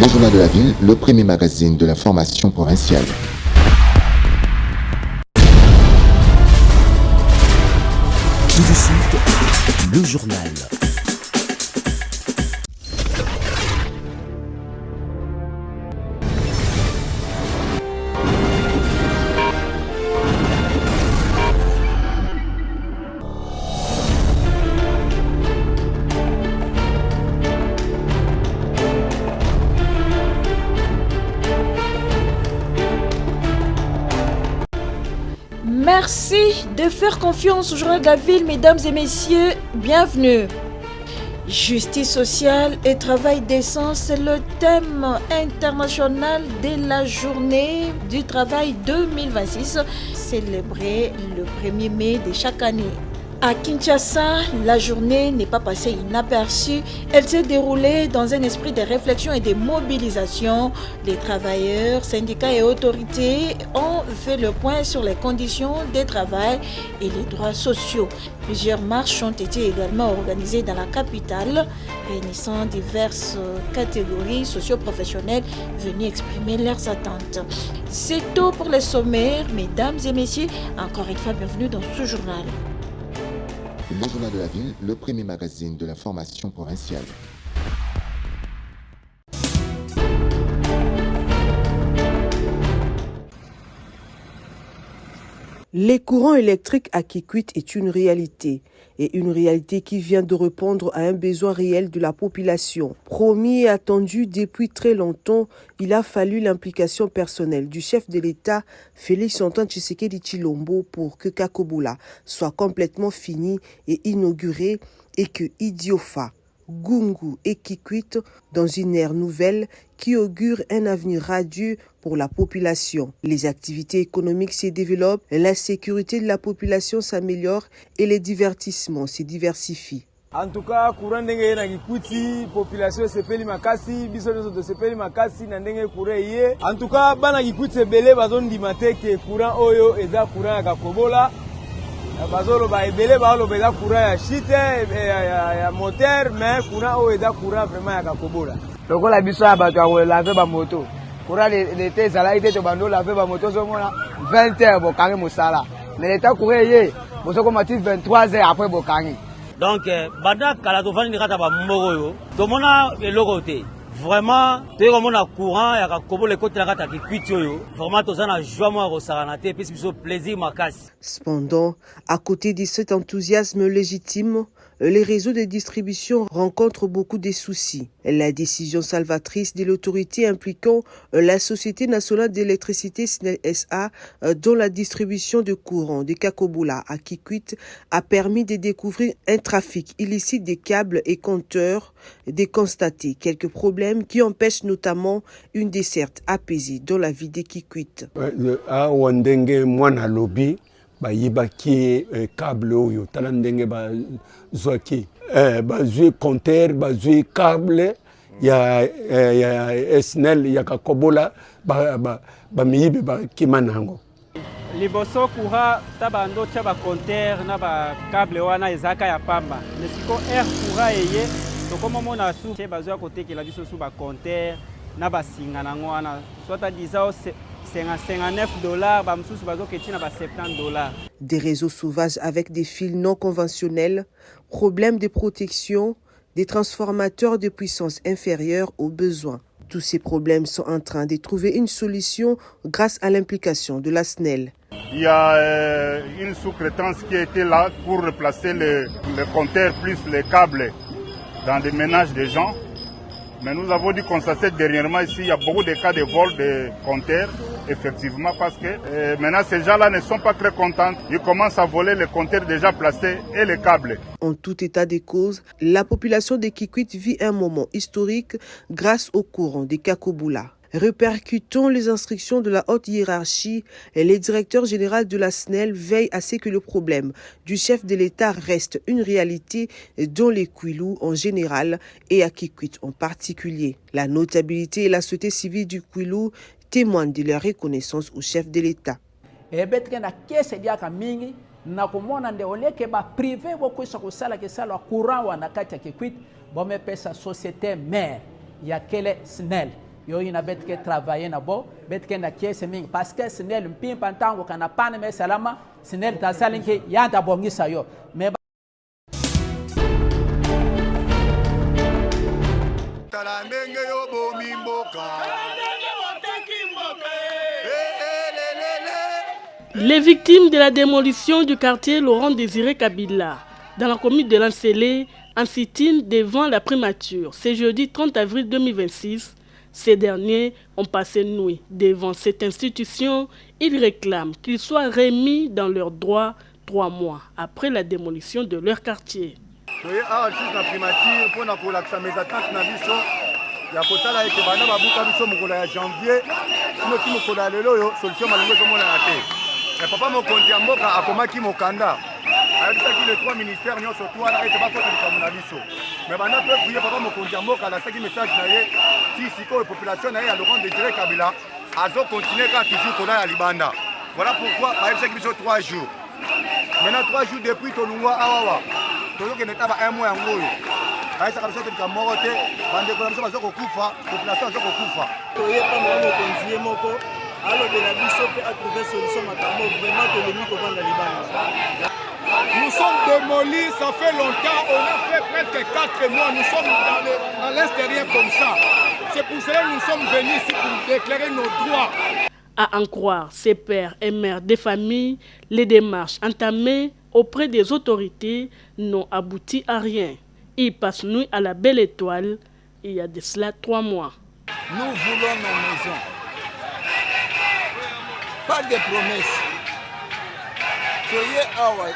Le journal de la ville, le premier magazine de l'information provinciale. Tout de suite, le journal. Merci de faire confiance au journal de la ville, mesdames et messieurs, bienvenue. Justice sociale et travail décent, c'est le thème international de la journée du travail 2026, célébrée le 1er mai de chaque année. À Kinshasa, la journée n'est pas passée inaperçue. Elle s'est déroulée dans un esprit de réflexion et de mobilisation. Les travailleurs, syndicats et autorités ont fait le point sur les conditions de travail et les droits sociaux. Plusieurs marches ont été également organisées dans la capitale, réunissant diverses catégories socio-professionnelles venues exprimer leurs attentes. C'est tout pour les sommaires, mesdames et messieurs. Encore une fois, bienvenue dans ce journal. Le journal de la ville, le premier magazine de l'information provinciale. Les courants électriques à Kikwit est une réalité. Et une réalité qui vient de répondre à un besoin réel de la population. Promis et attendu depuis très longtemps, il a fallu l'implication personnelle du chef de l'État, Félix-Antoine Tshisekedi Tshilombo, pour que Kakobula soit complètement fini et inauguré et que Idiofa, Gungu et Kikwit dans une ère nouvelle qui augure un avenir radieux pour la population. Les activités économiques se développent, la sécurité de la population s'améliore et les divertissements se diversifient. En tout cas, courant ndenge na Kikwiti, population sepeli makasi, biso nyonso to sepeli makasi na ndenge courant ye. En tout cas, bana Kikwiti ebele bazondima te ke courant oyo eza courant ya Kakobola. Bazolo ba ebele bazolo eza courant ya shite ya moteur, mais courant oyo eza courant vraiment ya Kakobola. Lokola biso ya bato ya lave ba moto. Courant l'été ezalaki te to bando lave ba moto zomona 20h bokangi mosala. Mais l'état courant ye, boso komati 23h après bokangi. Donc, banda kala to fani kata ba mboko yo. To mona eloko te. Vraiment, te komona courant ya Kakobola côté la kata Kikwiti yo. Vraiment to sana joie moi rosarana te puis biso plaisir makasi. Cependant, à côté de cet enthousiasme légitime, les réseaux de distribution rencontrent beaucoup de soucis. La décision salvatrice de l'autorité impliquant la Société nationale d'électricité SNEL SA dont la distribution de courant de Kakobula à Kikwit a permis de découvrir un trafic illicite des câbles et compteurs, de constater quelques problèmes qui empêchent notamment une desserte apaisée dans la ville de Kikwit. Bayibaki câble oyo tala ndenge bazwaki bazwi compteur bazwi câble ya SNEL ya Kakobola bamiyibi bakima nango liboso courant tabando tia ba compteur na ba câble wana ezaka ya pamba mesiko air courant eye tokomomona su te bazwa kotekela biso su ba compteur na basinga nango wana soit disant $59, bamsusu bazoketina ba $70. Des réseaux sauvages avec des fils non conventionnels, problèmes de protection, des transformateurs de puissance inférieure aux besoins. Tous ces problèmes sont en train de trouver une solution grâce à l'implication de la SNEL. Il y a une sous-traitance qui était là pour replacer les compteurs plus les câbles dans des ménages des gens. Mais nous avons dû constater dernièrement ici, il y a beaucoup de cas de vol de compteurs, effectivement, parce que maintenant ces gens-là ne sont pas très contents. Ils commencent à voler les compteurs déjà placés et les câbles. En tout état de cause, la population de Kikwit vit un moment historique grâce au courant de Kakobula. Répercutons les instructions de la haute hiérarchie et les directeurs généraux de la SNEL veillent à ce que le problème du chef de l'État reste une réalité dans les Kwilu en général et à Kikwit en particulier. La notabilité et la société civile du Kwilu témoignent de leur reconnaissance au chef de l'État. nakomona nde oleke ba privé bokwisa kusala kisala courant wana kati ya Kikwit bomepesa société mère ya kele SNEL yo ina bet ke travailler na bo bet ke na kiese mingi parce que SNEL mpimpa ntango kana pana me salama SNEL ta salinke yanda bongisa yo me Les victimes de la démolition du quartier Laurent-Désiré Kabila dans la commune de Lansele en sit-in devant la primature. C'est jeudi 30 avril 2026. Ces derniers ont passé nuit devant cette institution. Ils réclament qu'ils soient remis dans leurs droits 3 mois après la démolition de leur quartier. Papa mokonzi mboka akomaki mokanda ayebisaki le 3 ministères nyonso to wana ete bakota na biso mais bana pe prier papa mokonzi mboka alasaki message na ye ti sikoyo population na ye ya Laurent-Désiré Kabila azo continuer ka toujours kola ya libanda. Voilà pourquoi bayebisaki biso 3 jours. Maintenant 3 jours depuis tolungwa awawa tozokende taba 1 mois yango oyo ayesaka biso telika moko te bandeko na biso bazokokufa population bazokokufa toyepa mwa mokonzi ye moko alobela biso mpe atrouver solution makambo vraiment tolomi kovanda libanda. Nous sommes démolis, ça fait longtemps, on a fait presque 4 mois, nous sommes dans l'extérieur comme ça. C'est pour cela que nous sommes venus ici pour déclarer nos droits. À en croire ces pères et mères des familles, les démarches entamées auprès des autorités n'ont abouti à rien. Ils passent nuit à la Belle Étoile il y a de cela 3 mois. Nous voulons nos maisons. Pas de promesses. Soyez awa,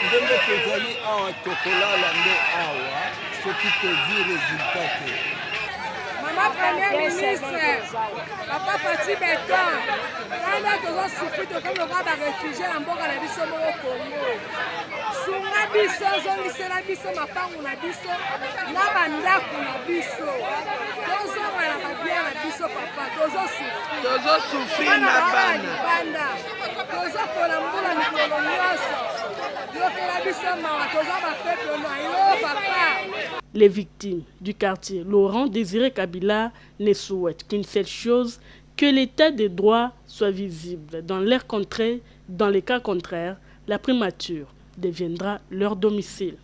ndenge tozali awa tokolala nde awa, soki tozi résultat. Maman Premier ministre, Papa Fati Beton, quand on a souffert de comme le roi des réfugiés en Boga na biso mo Congo. Sunga biso zongisela biso mapangu na biso na bandaku na biso. Tozo na babia na biso papa, tozo souffrir na bana. Tozo kola mbula mikolo nyonso. Yokela biso mawa tozo ba peuple na yo papa. Les victimes du quartier Laurent-Désiré Kabila ne souhaitent qu'une seule chose, que l'état des droits soit visible dans leur contrée. Dans les cas contraires, la primature deviendra leur domicile.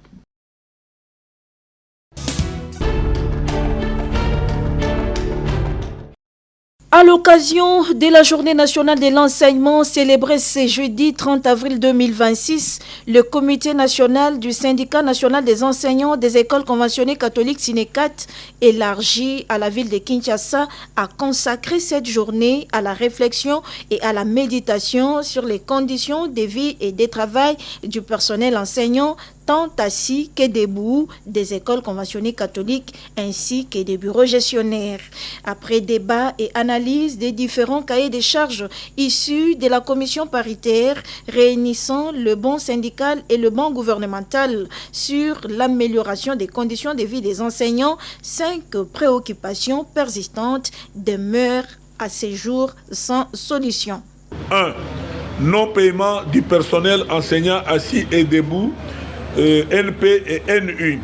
À l'occasion de la Journée nationale de l'enseignement célébrée ce jeudi 30 avril 2026, le Comité national du Syndicat national des enseignants des écoles conventionnées catholiques Sinecat, élargi à la ville de Kinshasa, a consacré cette journée à la réflexion et à la méditation sur les conditions de vie et de travail du personnel enseignant, tant assis que debout des écoles conventionnées catholiques ainsi que des bureaux gestionnaires. Après débat et analyse des différents cahiers de charges issus de la commission paritaire réunissant le banc syndical et le banc gouvernemental sur l'amélioration des conditions de vie des enseignants, 5 préoccupations persistantes demeurent à ce jour sans solution. 1. Non-paiement du personnel enseignant assis et debout, NP et NU.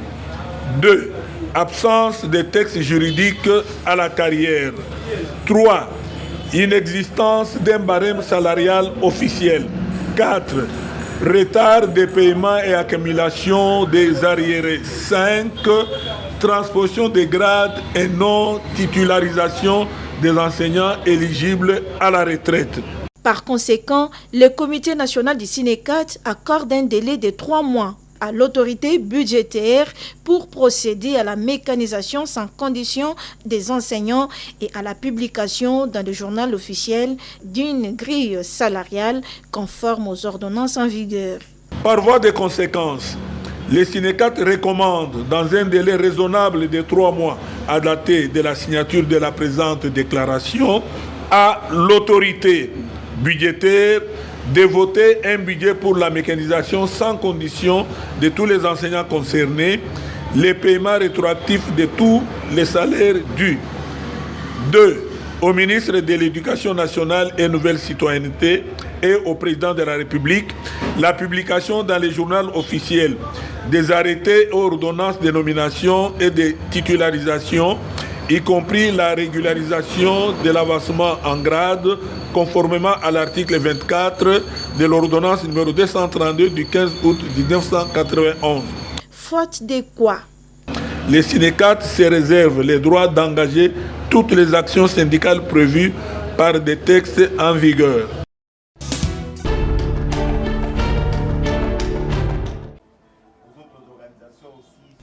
2. Absence de textes juridiques à la carrière. 3. Inexistence d'un barème salarial officiel. 4. Retard de paiement et accumulation des arriérés. 5. Transposition des grades et non-titularisation des enseignants éligibles à la retraite. Par conséquent, le Comité national du Sinecat accorde un délai de 3 mois à l'autorité budgétaire pour procéder à la mécanisation sans condition des enseignants et à la publication dans le journal officiel d'une grille salariale conforme aux ordonnances en vigueur. Par voie de conséquence, le Sinecat recommande dans un délai raisonnable de 3 mois à dater de la signature de la présente déclaration à l'autorité budgétaire de voter un budget pour la mécanisation sans condition de tous les enseignants concernés, les paiements rétroactifs de tous les salaires dus. 2. Au ministre de l'Éducation nationale et Nouvelle Citoyenneté et au président de la République, la publication dans les journaux officiels des arrêtés et ordonnances de nomination et de titularisation y compris la régularisation de l'avancement en grade, conformément à l'article 24 de l'ordonnance numéro 232 du 15 août 1991. Faute de quoi? Les syndicats se réservent le droit d'engager toutes les actions syndicales prévues par des textes en vigueur.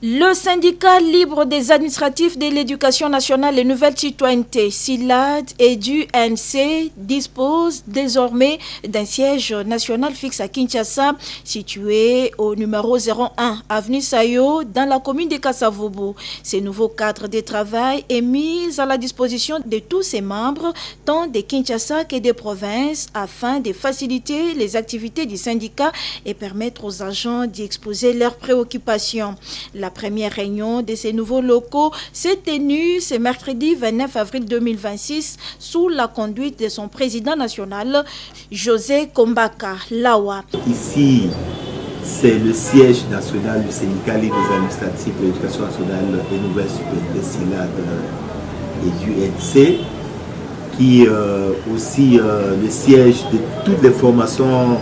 Le syndicat libre des administratifs de l'éducation nationale et nouvelle citoyenneté, SILAD et du NC dispose désormais d'un siège national fixe à Kinshasa, situé au numéro 01 avenue Sayo, dans la commune de Kasavubu. Ce nouveau cadre de travail est mis à la disposition de tous ses membres, tant de Kinshasa que des provinces, afin de faciliter les activités du syndicat et permettre aux agents d'y exposer leurs préoccupations. La première réunion de ces nouveaux locaux s'est tenue ce mercredi 29 avril 2026 sous la conduite de son président national, José Kombaka Lawa. Ici, c'est le siège national du syndicat libre des administratifs de l'éducation nationale et nouvelle citoyenneté SILAD et du NC, qui aussi le siège de toutes les formations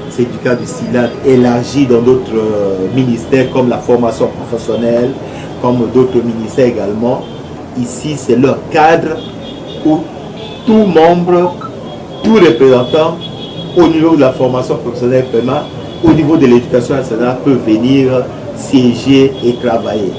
syndicales du SILAD élargies dans d'autres ministères comme la formation professionnelle, comme d'autres ministères également. Ici, c'est leur cadre où tout membre, tout représentant au niveau de la formation professionnelle, au niveau de l'éducation nationale peut venir siéger et travailler.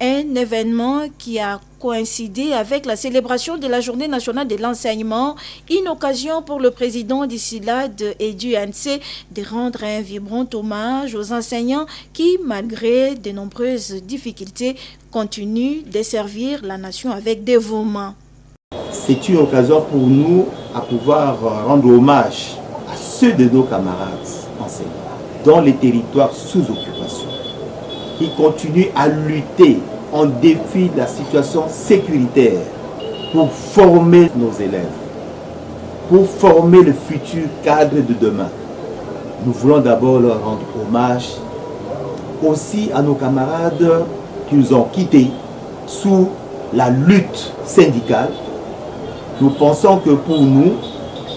Un événement qui a coïncidé avec la célébration de la Journée nationale de l'enseignement, une occasion pour le président du SILAD et du ANC de rendre un vibrant hommage aux enseignants qui, malgré de nombreuses difficultés, continuent de servir la nation avec dévouement. C'est une occasion pour nous à pouvoir rendre hommage à ceux de nos camarades enseignants dans les territoires sous occupation, qui continuent à lutter en défi de la situation sécuritaire pour former nos élèves, pour former le futur cadre de demain. Nous voulons d'abord leur rendre hommage aussi à nos camarades qui nous ont quittés sous la lutte syndicale. Nous pensons que pour nous,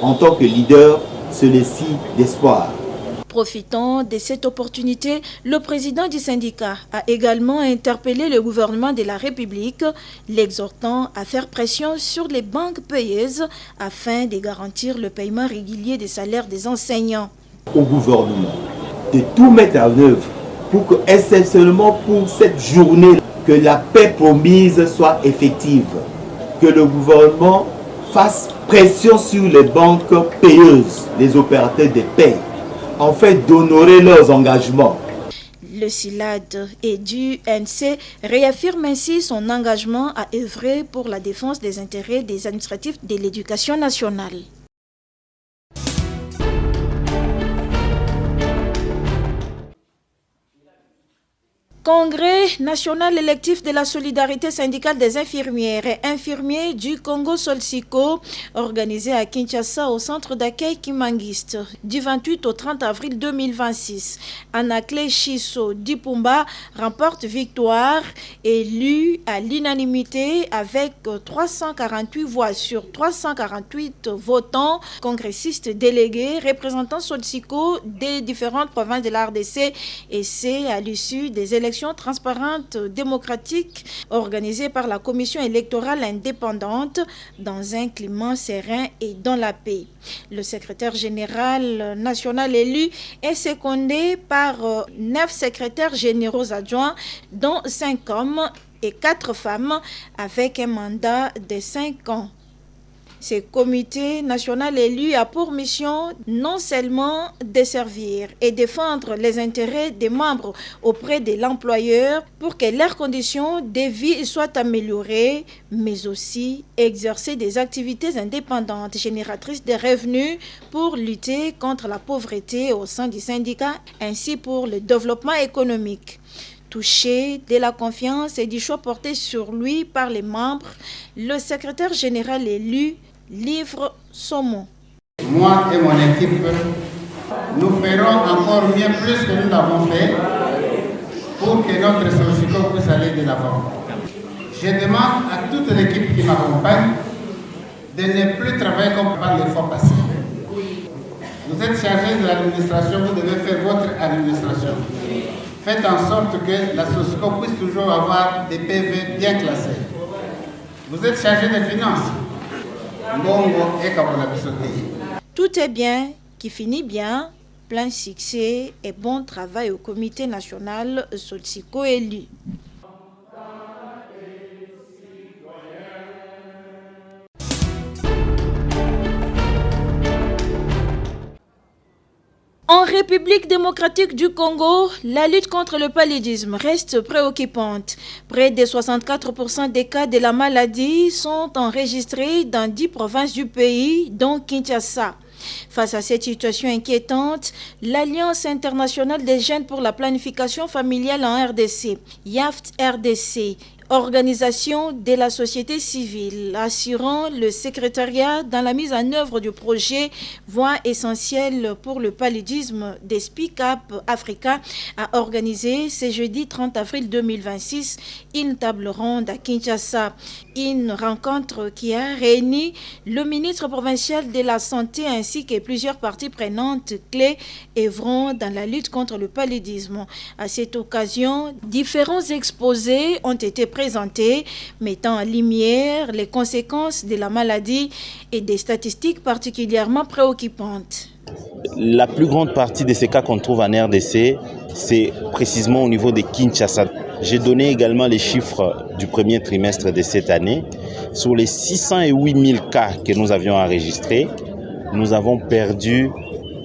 en tant que leaders, c'est le signe d'espoir. Profitant de cette opportunité, le président du syndicat a également interpellé le gouvernement de la République, l'exhortant à faire pression sur les banques payeuses afin de garantir le paiement régulier des salaires des enseignants. Au gouvernement de tout mettre en œuvre pour que, essentiellement pour cette journée, que la paix promise soit effective, que le gouvernement fasse pression sur les banques payeuses, les opérateurs de paie, en fait d'honorer leurs engagements. Le SILAD et du NC réaffirme ainsi son engagement à œuvrer pour la défense des intérêts des administratifs de l'éducation nationale. Congrès national électif de la solidarité syndicale des infirmières et infirmiers du Congo Solsico, organisé à Kinshasa au centre d'accueil Kimangiste du 28 au 30 avril 2026. Anakle Shiso Dipumba remporte victoire, élu à l'unanimité avec 348 voix sur 348 votants, congressistes délégués représentant Solsico des différentes provinces de la RDC, et c'est à l'issue des élections transparentes, démocratiques, organisées par la commission électorale indépendante dans un climat serein et dans la paix. Le secrétaire général national élu est secondé par 9 secrétaires généraux adjoints, dont 5 hommes et 4 femmes, avec un mandat de 5 ans. Ce comité national élu a pour mission non seulement de servir et défendre les intérêts des membres auprès de l'employeur pour que leurs conditions de vie soient améliorées, mais aussi exercer des activités indépendantes génératrices de revenus pour lutter contre la pauvreté au sein du syndicat, ainsi pour le développement économique. Touché de la confiance et du choix porté sur lui par les membres, le secrétaire général élu livre son mot. Moi et mon équipe, nous ferons encore bien plus que nous l'avons fait pour que notre Solsico puisse aller de l'avant. Je demande à toute l'équipe qui m'accompagne de ne plus travailler comme par les fois passées. Vous êtes chargé de l'administration, vous devez faire votre administration. Faites en sorte que la SOSCO puisse toujours avoir des PV bien classés. Vous êtes chargé des finances. Tout est bien, qui finit bien, plein succès et bon travail au comité national Sotsiko élu. En République démocratique du Congo, la lutte contre le paludisme reste préoccupante. Près de 64% des cas de la maladie sont enregistrés dans 10 provinces du pays, dont Kinshasa. Face à cette situation inquiétante, l'Alliance internationale des jeunes pour la planification familiale en RDC, YAFT RDC, organisation de la société civile, assurant le secrétariat dans la mise en œuvre du projet Voix essentielle pour le paludisme des Speak Up Africa, a organisé ce jeudi 30 avril 2026 une table ronde à Kinshasa. Une rencontre qui a réuni le ministre provincial de la Santé ainsi que plusieurs parties prenantes clés œuvrant dans la lutte contre le paludisme. À cette occasion, différents exposés ont été présentés, mettant en lumière les conséquences de la maladie et des statistiques particulièrement préoccupantes. La plus grande partie de ces cas qu'on trouve en RDC, c'est précisément au niveau de Kinshasa. J'ai donné également les chiffres du premier trimestre de cette année. Sur les 608 000 cas que nous avions enregistrés, nous avons perdu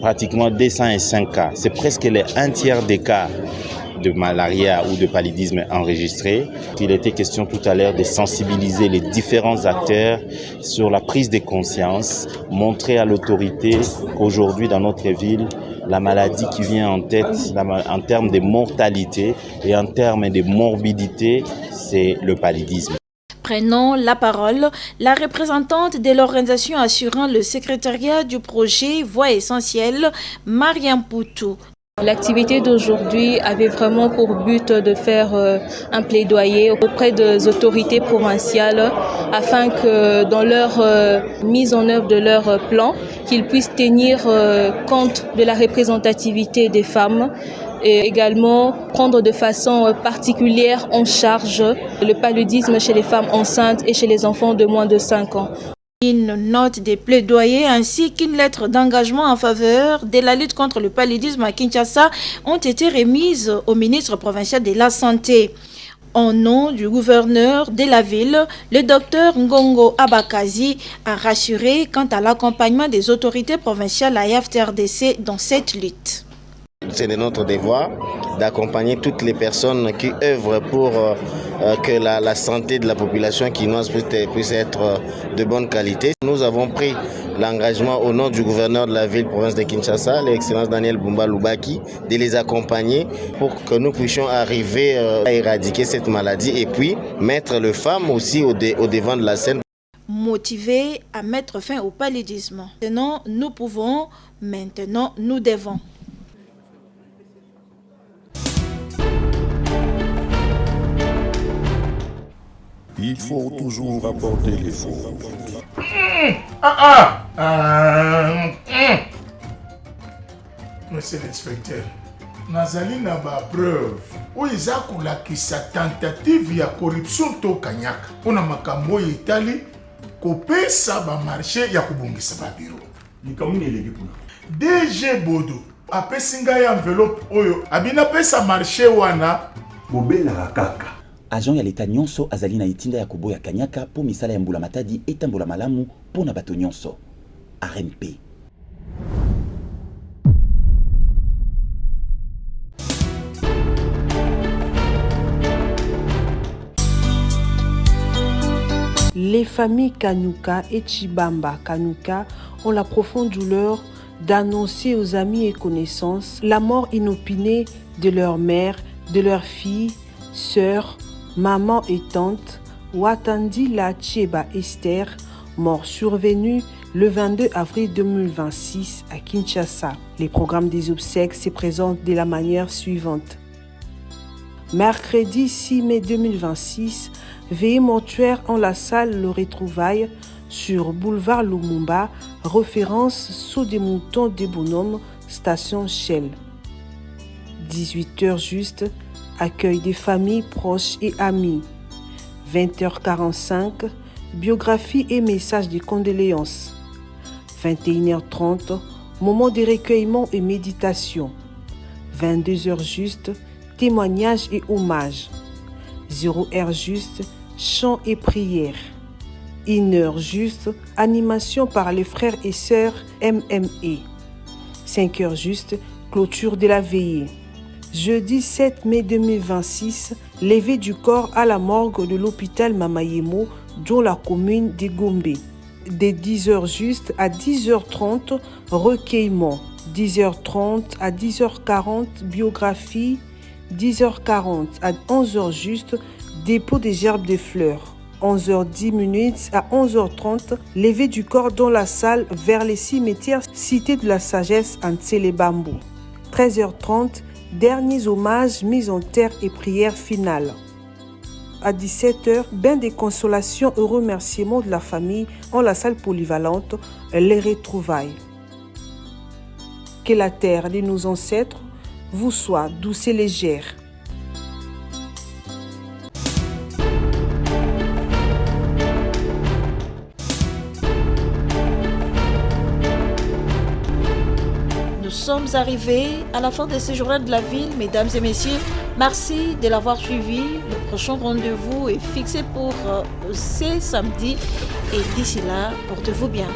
pratiquement 205 cas. C'est presque un tiers des cas de malaria ou de paludisme enregistrés. Il était question tout à l'heure de sensibiliser les différents acteurs sur la prise de conscience, montrer à l'autorité qu'aujourd'hui dans notre ville, la maladie qui vient en tête en termes de mortalité et en termes de morbidité, c'est le paludisme. Prenant la parole, la représentante de l'organisation assurant le secrétariat du projet Voix essentielle, Mariam Poutou. L'activité d'aujourd'hui avait vraiment pour but de faire un plaidoyer auprès des autorités provinciales afin que dans leur mise en œuvre de leur plan, qu'ils puissent tenir compte de la représentativité des femmes et également prendre de façon particulière en charge le paludisme chez les femmes enceintes et chez les enfants de moins de 5 ans. Une note de plaidoyer ainsi qu'une lettre d'engagement en faveur de la lutte contre le paludisme à Kinshasa ont été remises au ministre provincial de la Santé. Au nom du gouverneur de la ville, le docteur Ngongo Abakazi a rassuré quant à l'accompagnement des autorités provinciales à YAFT-RDC dans cette lutte. C'est de notre devoir d'accompagner toutes les personnes qui œuvrent pour que la santé de la population quinoise puisse être de bonne qualité. Nous avons pris l'engagement au nom du gouverneur de la ville province de Kinshasa, l'excellence Daniel Bumba Lubaki, de les accompagner pour que nous puissions arriver à éradiquer cette maladie et puis mettre les femmes aussi au devant de la scène. Motivés à mettre fin au paludisme. Maintenant, nous pouvons, maintenant, nous devons. Il faut toujours apporter les faux. Monsieur l'inspecteur, nazali na ba preuve oyo eza kolakisa tentative ya corruption to kanyaka mpona makambo oyo etali kopesa bamarché ya kobongisa babiro. Likambo eleki kuna DG Bodo apesi ngai enveloppe oyo abina pesa marché wana bobelaka kaka. Agent ya leta nyonso azali na itinda ya koboya kanyaka po misala ya mbula matadi etambola malamu po na bato nyonso. RMP. Les familles Kanuka et Chibamba Kanuka ont la profonde douleur d'annoncer aux amis et connaissances la mort inopinée de leur mère, de leur fille, sœur, maman et tante, Watandi La Tcheba Esther, mort survenue le 22 avril 2026 à Kinshasa. Les programmes des obsèques se présentent de la manière suivante. Mercredi 6 mai 2026, veillée mortuaire en la salle Le Retrouvailles sur boulevard Lumumba, référence Saut des Moutons des Bonhommes, station Shell. 18h juste, accueil des familles proches et amis. 20h45, biographie et messages de condoléances. 21h30, moment de recueillement et méditation. 22h juste, témoignages et hommages. 0h juste, chant et prière. 1h juste, animation par les frères et sœurs MME. 5h juste, clôture de la veillée. Jeudi 7 mai 2026, levée du corps à la morgue de l'hôpital Mamayemo dans la commune de Gombe. De 10h juste à 10h30, recueillement. 10h30 à 10h40, biographie. 10h40 à 11h juste, dépôt des gerbes de fleurs. 11h10 à 11h30, levée du corps dans la salle vers les cimetières Cité de la Sagesse en Tselebambo. 13h30, derniers hommages, mise en terre et prière finale. À 17h, bain de consolation et remerciements de la famille en la salle polyvalente Les Retrouvailles. Que la terre de nos ancêtres vous soit douce et légère. Nous sommes arrivés à la fin de ce journal de la ville, mesdames et messieurs. Merci de l'avoir suivi. Le prochain rendez-vous est fixé pour ce samedi. Et d'ici là, portez-vous bien.